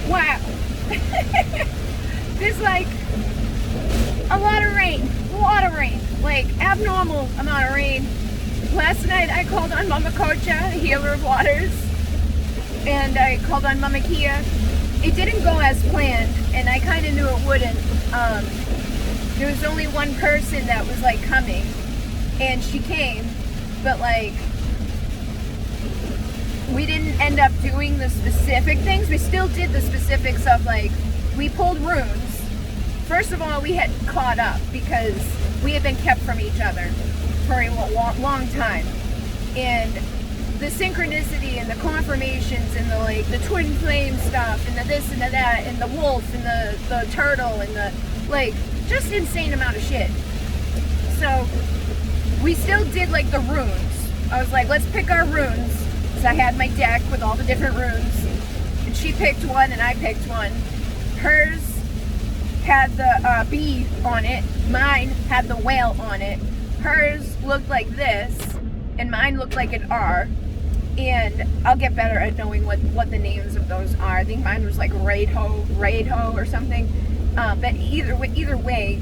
wow. There's like a lot of rain, like abnormal amount of rain. Last night I called on Mammacoha, the healer of waters, and I called on Mammacoha. It didn't go as planned, and I kind of knew it wouldn't. There was only one person that was like coming, and she came, but like we didn't end up doing the specific things. We still did the specifics of like, we pulled runes. First of all, we had caught up because we had been kept from each other for a long time. And the synchronicity and the confirmations and the like, the twin flame stuff and the this and the that and the wolf and the turtle and the like, just insane amount of shit. So we still did like the runes. I was like, let's pick our runes. So I had my deck with all the different runes, and she picked one and I picked one. Hers had the bee on it, mine had the whale on it. Hers looked like this, and mine looked like an R. And I'll get better at knowing what the names of those are. I think mine was like Raidho or something. But either way,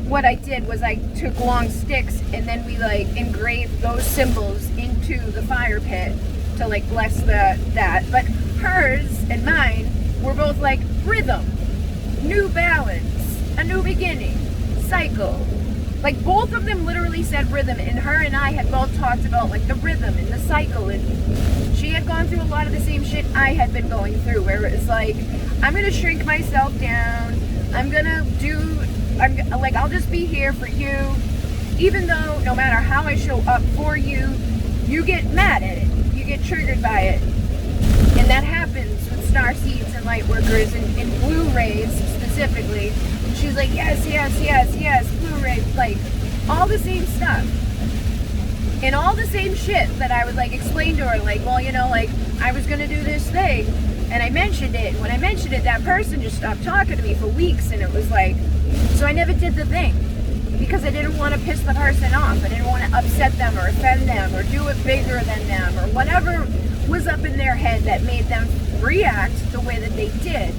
what I did was I took long sticks and then we like engraved those symbols into the fire pit to like bless that. But hers and mine were both like rhythm, new balance, a new beginning, cycle. Like both of them literally said rhythm, and her and I had both talked about like the rhythm and the cycle, and she had gone through a lot of the same shit I had been going through, where it's like, I'm gonna shrink myself down, I'll just be here for you, even though no matter how I show up for you, you get mad at it, you get triggered by it. And that happens with star seeds and light workers and blue rays specifically. And she's like, yes, blue rays, like all the same stuff. And all the same shit that I would like explain to her, like, well, you know, like I was gonna do this thing and I mentioned it. When I mentioned it, that person just stopped talking to me for weeks, and it was like, so I never did the thing because I didn't want to piss the person off. I didn't want to upset them or offend them or do it bigger than them or whatever was up in their head that made them react the way that they did.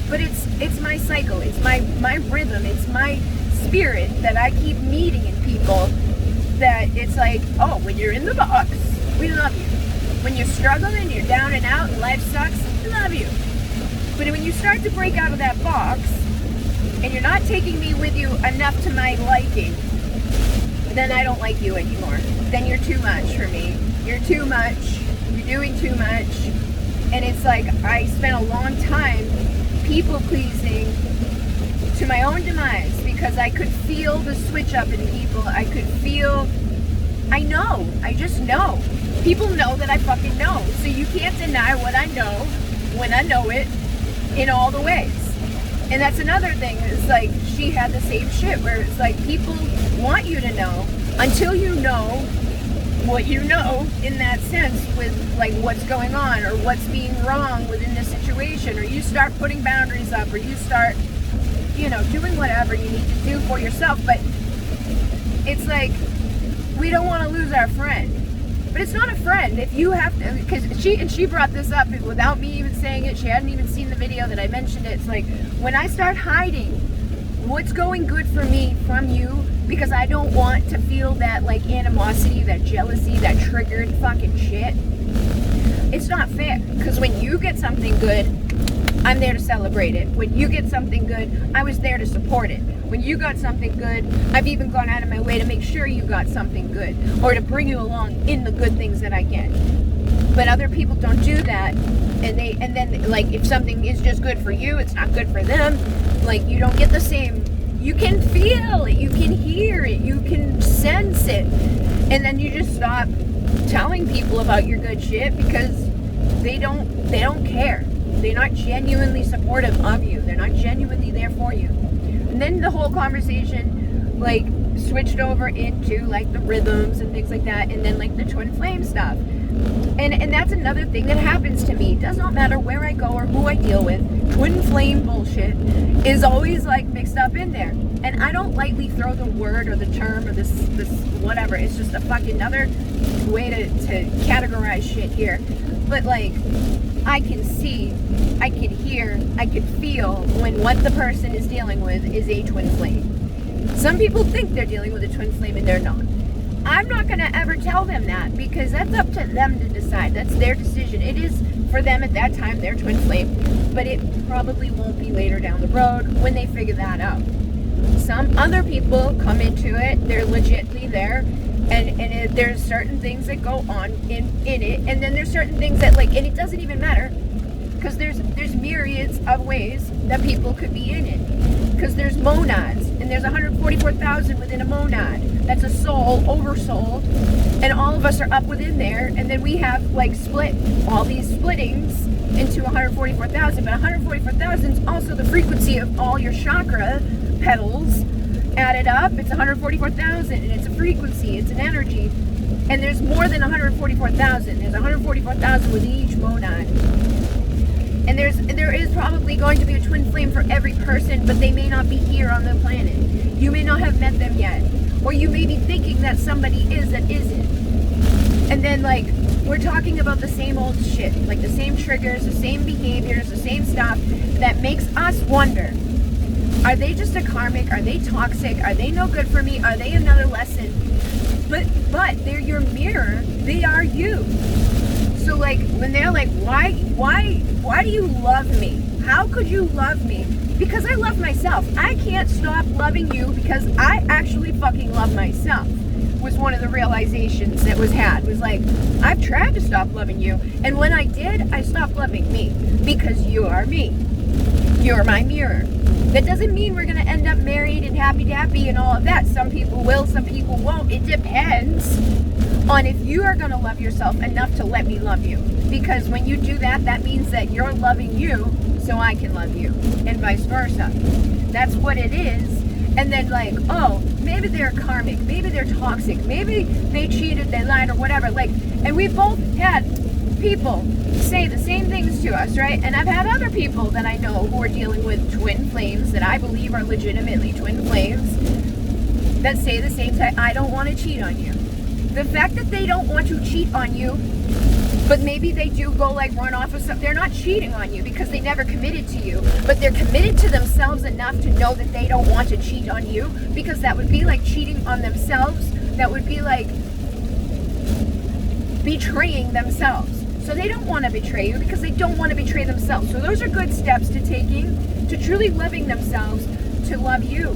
But it's my cycle, it's my rhythm, it's my spirit that I keep meeting in people, that it's like, oh, when you're in the box, we love you. When you're struggling, you're down and out, and life sucks, we love you. But when you start to break out of that box, and you're not taking me with you enough to my liking, then I don't like you anymore. Then you're too much for me. You're too much. You're doing too much. And it's like, I spent a long time people pleasing to my own demise because I could feel the switch up in people. I just know. People know that I fucking know. So you can't deny what I know when I know it in all the ways. And that's another thing, is like, she had the same shit where it's like, people want you to know until you know what you know, in that sense, with like what's going on or what's being wrong within the situation, or you start putting boundaries up, or you start, you know, doing whatever you need to do for yourself. But it's like, we don't want to lose our friend. But it's not a friend if you have to, because she brought this up without me even saying it. She hadn't even seen the video that I mentioned it. It's like, when I start hiding what's going good for me from you, because I don't want to feel that like animosity, that jealousy, that triggered fucking shit, it's not fair. Because when you get something good, I'm there to celebrate it. When you get something good, I was there to support it. When you got something good, I've even gone out of my way to make sure you got something good, or to bring you along in the good things that I get. But other people don't do that, and then like, if something is just good for you, it's not good for them. Like, you don't get the same. You can feel it, you can hear it, you can sense it, and then you just stop telling people about your good shit because they don't care. They're not genuinely supportive of you. They're not genuinely there for you. And then the whole conversation like switched over into like the rhythms and things like that, and then like the twin flame stuff. And that's another thing that happens to me. It does not matter where I go or who I deal with. Twin flame bullshit is always like mixed up in there. And I don't lightly throw the word or the term or this whatever. It's just a fucking another way to categorize shit here. But like, I can see, I can hear, I can feel when what the person is dealing with is a twin flame. Some people think they're dealing with a twin flame and they're not. I'm not going to ever tell them that, because that's up to them to decide. That's their decision. It is for them at that time, their twin flame, but it probably won't be later down the road when they figure that out. Some other people come into it, they're legitly there, and there's certain things that go on in it, and then there's certain things that, like, and it doesn't even matter, because there's myriads of ways that people could be in it, because there's monads, and there's 144,000 within a monad. That's a soul, oversoul, and all of us are up within there, and then we have, like, split all these splittings into 144,000, but 144,000 is also the frequency of all your chakra petals added up. It's 144,000, and it's a frequency, it's an energy, and there's more than 144,000. There's 144,000 with each monad. And there is probably going to be a twin flame for every person, but they may not be here on the planet. You may not have met them yet. Or you may be thinking that somebody is that isn't. And then, like, we're talking about the same old shit. Like, the same triggers, the same behaviors, the same stuff that makes us wonder. Are they just a karmic? Are they toxic? Are they no good for me? Are they another lesson? But they're your mirror. They are you. So, like, when they're like, why do you love me? How could you love me? Because I love myself. I can't stop loving you because I actually fucking love myself, was one of the realizations that was had. Was like, I've tried to stop loving you, and when I did, I stopped loving me, because you are me. You're my mirror. That doesn't mean we're going to end up married and happy-dappy and all of that. Some people will, some people won't. It depends on if you are going to love yourself enough to let me love you. Because when you do that, that means that you're loving you so I can love you, and vice versa. That's what it is. And then, like, oh, maybe they're karmic, maybe they're toxic, maybe they cheated, they lied, or whatever. Like, and we both had people say the same things to us, right? And I've had other people that I know who are dealing with twin flames that I believe are legitimately twin flames that say the same thing. I don't want to cheat on you. The fact that they don't want to cheat on you, but maybe they do go, like, run off of something. They're not cheating on you because they never committed to you, but they're committed to themselves enough to know that they don't want to cheat on you, because that would be like cheating on themselves. That would be like betraying themselves. So they don't want to betray you because they don't want to betray themselves. So those are good steps to taking to truly loving themselves, to love you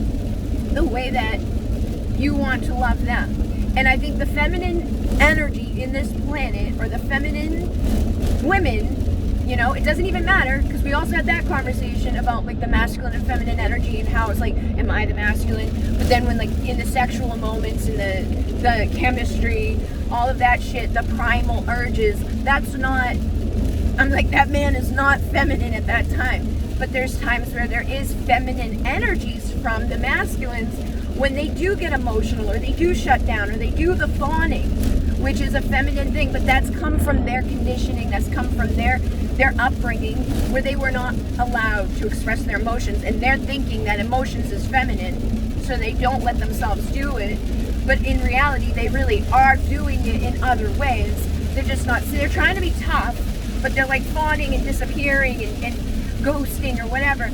the way that you want to love them. And I think the feminine energy in this planet, or the feminine women, you know, it doesn't even matter, because we also had that conversation about, like, the masculine and feminine energy, and how it's like, am I the masculine? But then when, like, in the sexual moments, in the chemistry, all of that shit, the primal urges, that's not, I'm like, that man is not feminine at that time. But there's times where there is feminine energies from the masculines when they do get emotional, or they do shut down, or they do the fawning, which is a feminine thing, but that's come from their conditioning, that's come from their upbringing, where they were not allowed to express their emotions, and they're thinking that emotions is feminine, so they don't let themselves do it. But in reality, they really are doing it in other ways. They're just not, so they're trying to be tough, but they're like fawning and disappearing and ghosting or whatever.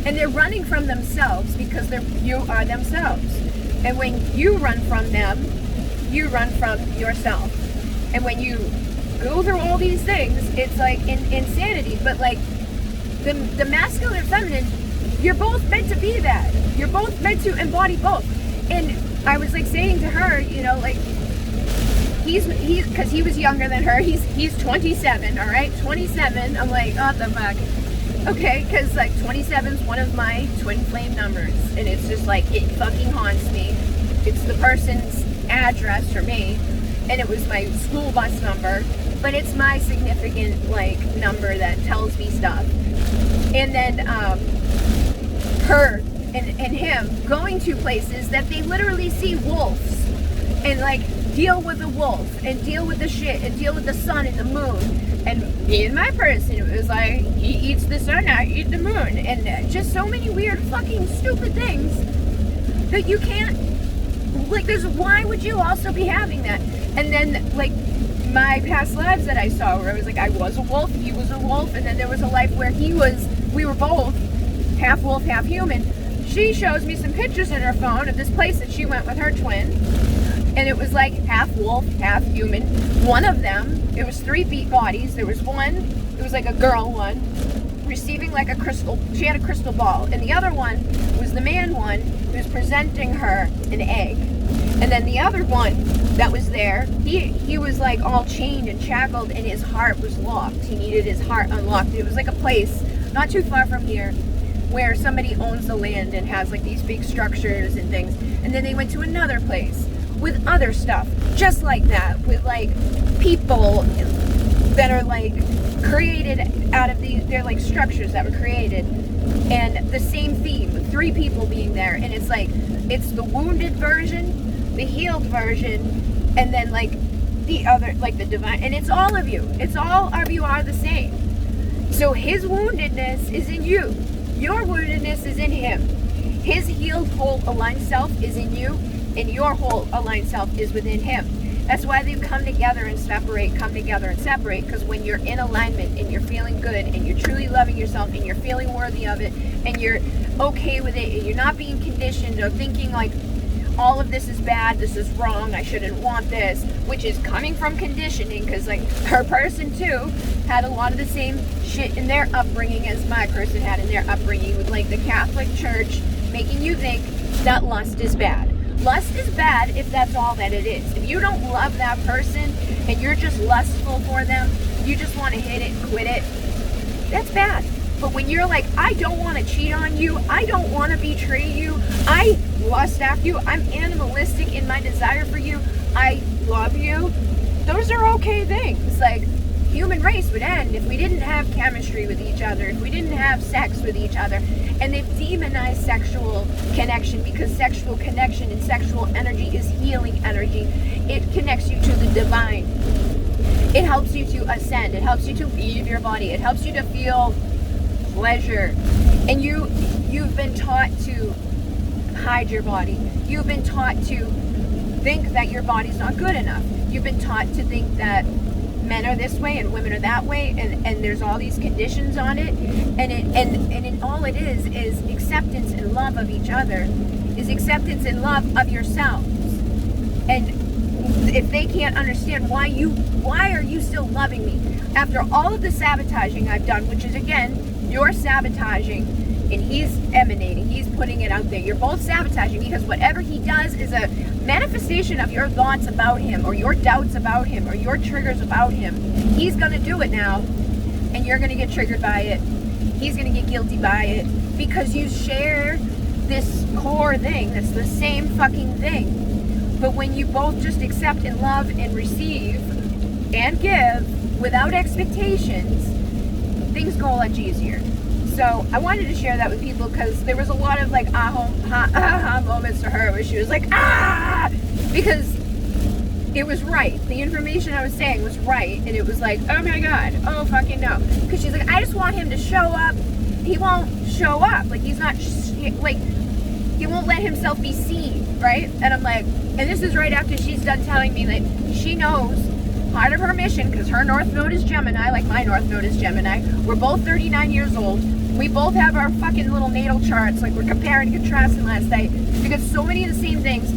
And they're running from themselves because you are themselves. And when you run from them, you run from yourself. And when you go through all these things, it's like insanity. But like the masculine and feminine, you're both meant to be that. You're both meant to embody both. And I was like saying to her, you know, like, he's because he was younger than her. He's 27, all right? 27. I'm like, what the fuck? Okay, because like 27 is one of my twin flame numbers, and it's just like, it fucking haunts me. It's the person's address for me, and it was my school bus number, but it's my significant, like, number that tells me stuff. And then her and him going to places that they literally see wolves, and like deal with the wolf and deal with the shit and deal with the sun and the moon. And me and my person, it was like, he eats the sun, I eat the moon. And just so many weird fucking stupid things that you can't, like, why would you also be having that? And then, like, my past lives that I saw where I was like, I was a wolf, he was a wolf, and then there was a life where we were both half wolf, half human. She shows me some pictures in her phone of this place that she went with her twin, and it was like half wolf, half human. One of them, it was 3 feet bodies. There was one, it was like a girl one, receiving like a crystal, she had a crystal ball, and the other one was the man one who was presenting her an egg. And then the other one that was there, he was like all chained and shackled, and his heart was locked. He needed his heart unlocked. It was like a place not too far from here where somebody owns the land and has like these big structures and things. And then they went to another place with other stuff just like that, with like people that are like created out of these, they're like structures that were created, and the same theme with 3 people being there. And it's like, it's the wounded version, the healed version, and then like the other, like the divine. And it's all of you. It's all of you are the same. So his woundedness is in you. Your woundedness is in him. His healed, whole, aligned self is in you, and your whole, aligned self is within him. That's why they come together and separate, come together and separate, because when you're in alignment and you're feeling good and you're truly loving yourself and you're feeling worthy of it and you're okay with it and you're not being conditioned or thinking like, all of this is bad, this is wrong, I shouldn't want this, which is coming from conditioning, because like her person too had a lot of the same shit in their upbringing as my person had in their upbringing, with like the Catholic Church making you think that lust is bad. Lust is bad if that's all that it is. If you don't love that person and you're just lustful for them, you just want to hit it and quit it, that's bad. But when you're like, I don't want to cheat on you, I don't want to betray you, I lust after you, I'm animalistic in my desire for you, I love you, those are okay things. Like, human race would end if we didn't have chemistry with each other, if we didn't have sex with each other. And they've demonized sexual connection, because sexual connection and sexual energy is healing energy. It connects you to the divine. It helps you to ascend. It helps you to leave your body. It helps you to feel pleasure. And you've been taught to hide your body. You've been taught to think that your body's not good enough. You've been taught to think that men are this way and women are that way, and there's all these conditions on it, and all it is acceptance and love of each other, is acceptance and love of yourselves. And if they can't understand why are you still loving me after all of the sabotaging I've done, which is again, you're sabotaging and he's emanating, he's putting it out there. You're both sabotaging, because whatever he does is a manifestation of your thoughts about him, or your doubts about him, or your triggers about him. He's gonna do it now, and you're gonna get triggered by it. He's gonna get guilty by it, because you share this core thing that's the same fucking thing. But when you both just accept and love and receive and give without expectations, things go a lot easier. So I wanted to share that with people, because there was a lot of like aha moments to her where she was like, because it was right. The information I was saying was right, and it was like, oh my god, oh fucking no. Because she's like, I just want him to show up. He won't show up. Like, he's not, like, he won't let himself be seen, right? And I'm like, and this is right after she's done telling me that she knows part of her mission, because her North Node is Gemini, like my North Node is Gemini. We're both 39 years old. We both have our fucking little natal charts, like we're comparing and contrasting last night, because so many of the same things.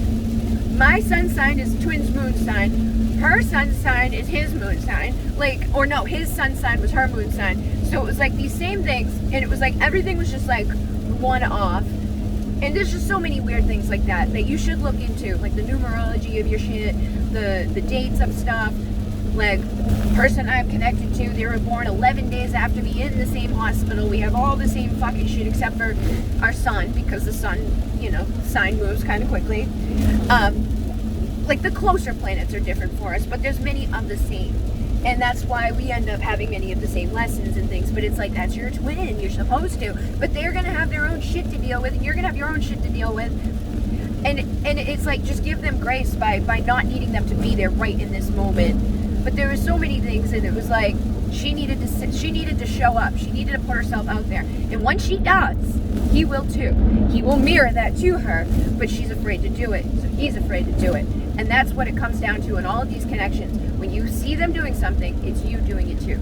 My sun sign is twin's moon sign. Her sun sign is his moon sign. Like, or no, his sun sign was her moon sign. So it was like these same things, and it was like everything was just like one off. And there's just so many weird things like that you should look into, like the numerology of your shit, the dates of stuff. Like, person I'm connected to, they were born 11 days after me in the same hospital. We have all the same fucking shit except for our sun, because the sun, sign moves kind of quickly. Like, the closer planets are different for us, but there's many of the same. And that's why we end up having many of the same lessons and things. But it's like, that's your twin, you're supposed to. But they're going to have their own shit to deal with, and you're going to have your own shit to deal with. And it's like, just give them grace by not needing them to be there right in this moment. But there were so many things, and it was like she needed to show up. She needed to put herself out there. And once she does, he will too. He will mirror that to her, but she's afraid to do it. So he's afraid to do it. And that's what it comes down to in all of these connections. When you see them doing something, it's you doing it too.